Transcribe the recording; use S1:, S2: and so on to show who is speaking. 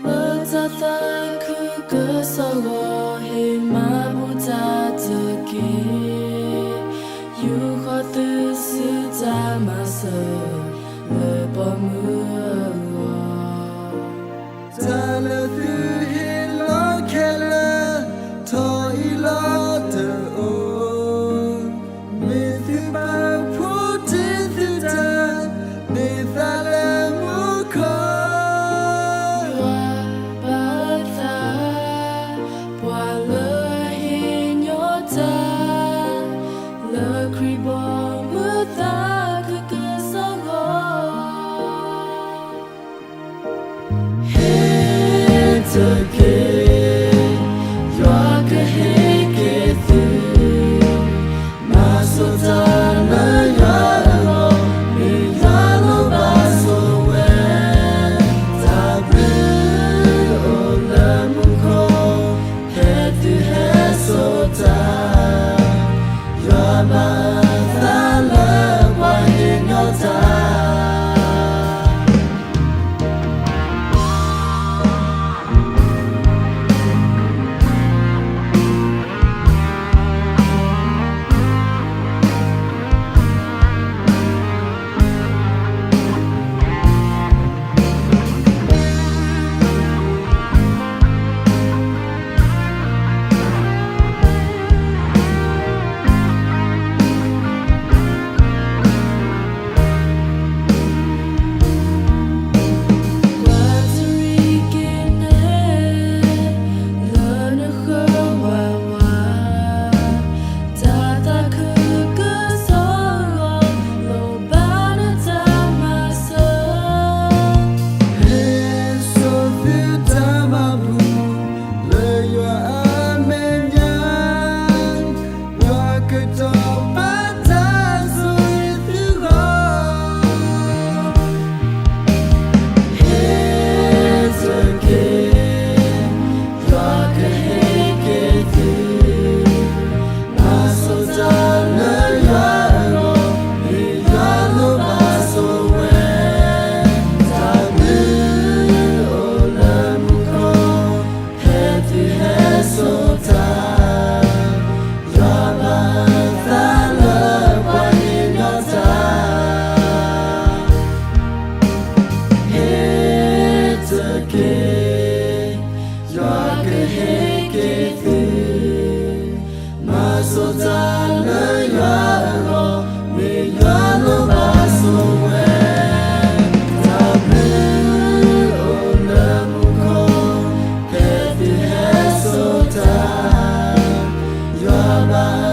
S1: Mata ku kesawa he mabuta teki yu khotu suja masa lepamu
S2: Tala thu he lo kela to ilo te o me thu ba pu ti thu ta me tha le mu ko
S1: bata pwa le he nyota le kribo muta ku kesawa
S2: It's okay, you're good, through. My soul's on the yellow, me yellow basso when Tabu, oh, Lamuko, head to head so tight. You're my love, why in your time? Bye.